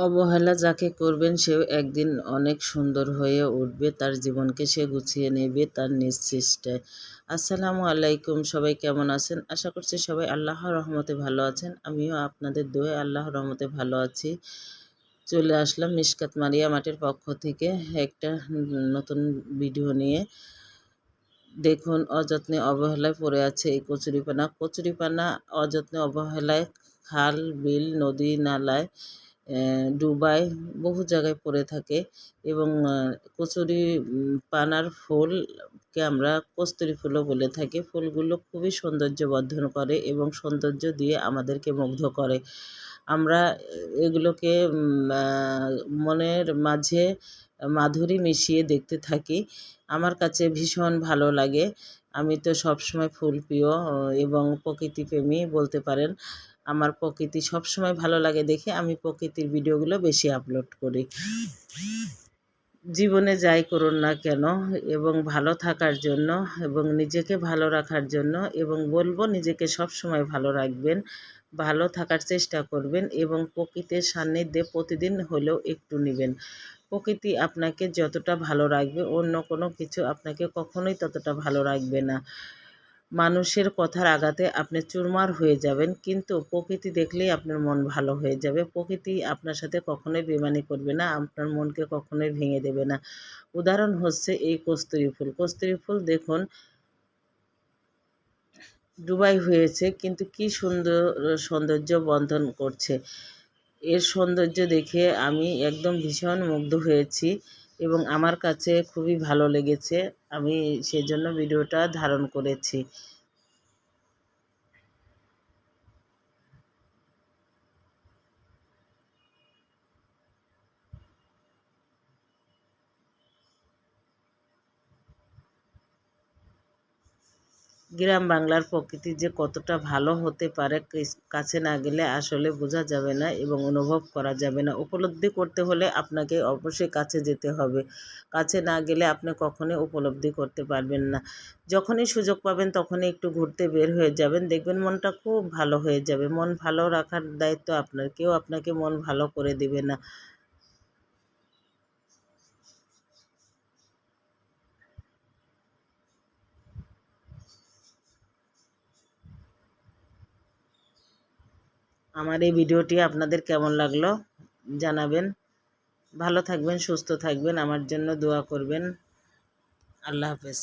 অবহেলা যাকে করবেন সেও একদিন অনেক সুন্দর হয়ে উঠবে, তার জীবনকে সে গুছিয়ে নেবে তার নিজ চেষ্টায়। আসসালামু আলাইকুম, সবাই কেমন আছেন? আশা করছি সবাই আল্লাহর রহমতে ভালো আছেন। আমিও আপনাদের দোয়ায় আল্লাহর রহমতে ভালো আছি। চলে আসলাম মিশকাত মারিয়া মাঠের পক্ষ থেকে একটা নতুন ভিডিও নিয়ে। দেখুন, অযত্নে অবহেলায় পড়ে আছে এই কচুরিপানা। কচুরিপানা অযত্নে অবহেলায় খাল, বিল, নদী, নালায়, ডুবায়, বহু জায়গায় পড়ে থাকে এবং কচুরি পানার ফুলকে আমরা কস্তুরী ফুলও বলে থাকি। ফুলগুলো খুবই সৌন্দর্য বর্ধন করে এবং সৌন্দর্য দিয়ে আমাদেরকে মুগ্ধ করে। আমরা এগুলোকে মনের মাঝে মাধুরী মিশিয়ে দেখতে থাকি। আমার কাছে ভীষণ ভালো লাগে। আমি তো সবসময় ফুলপ্রিয় এবং প্রকৃতিপ্রেমী বলতে পারেন। আমার প্রকৃতি সবসময় ভালো লাগে দেখে আমি প্রকৃতির ভিডিওগুলো বেশি আপলোড করি। জীবনে যাই করুন না কেন এবং ভালো থাকার জন্য এবং নিজেকে ভালো রাখার জন্য এবং বলবো নিজেকে সবসময় ভালো রাখবেন, ভালো থাকার চেষ্টা করবেন এবং প্রকৃতির সান্নিধ্যে প্রতিদিন হলেও একটু নেবেন। প্রকৃতি আপনাকে যতটা ভালো রাখবে অন্য কোনো কিছু আপনাকে কখনোই ততটা ভালো রাখবে না। মানুষের কথার আঘাতে আপনি চুরমার হয়ে যাবেন, কিন্তু প্রকৃতি দেখলেই আপনার মন ভালো হয়ে যাবে। প্রকৃতি আপনার সাথে কখনোই বেইমানি করবে না, আপনার মনকে কখনোই ভেঙে দেবে না। উদাহরণ হচ্ছে এই কস্তুরী ফুল। কস্তুরী ফুল দেখুন ডুবাই হয়েছে, কিন্তু কি সুন্দর সৌন্দর্য বর্ধন করছে। এর সৌন্দর্য দেখে আমি একদম ভীষণ মুগ্ধ হয়েছি এবং আমার কাছে খুবই ভালো লেগেছে। আমি সেজন্য ভিডিওটা ধারণ করেছি। গ্রাম বাংলার প্রকৃতি যে কতটা ভালো হতে পারে কাছে না গেলে আসলে বোঝা যাবে না এবং অনুভব করা যাবে না। উপলব্ধি করতে হলে আপনাকে অবশ্যই কাছে যেতে হবে। কাছে না গেলে আপনি কখনোই উপলব্ধি করতে পারবেন না। যখনই সুযোগ পাবেন তখনই একটু ঘুরতে বের হয়ে যাবেন, দেখবেন মনটা খুব ভালো হয়ে যাবে। মন ভালো রাখার দায়িত্ব আপনার, কেউ আপনাকে মন ভালো করে দেবে না। আমার এই ভিডিওটি আপনাদের কেমন লাগলো জানাবেন। ভালো থাকবেন, সুস্থ থাকবেন, আমার জন্য দোয়া করবেন। আল্লাহ হাফেজ।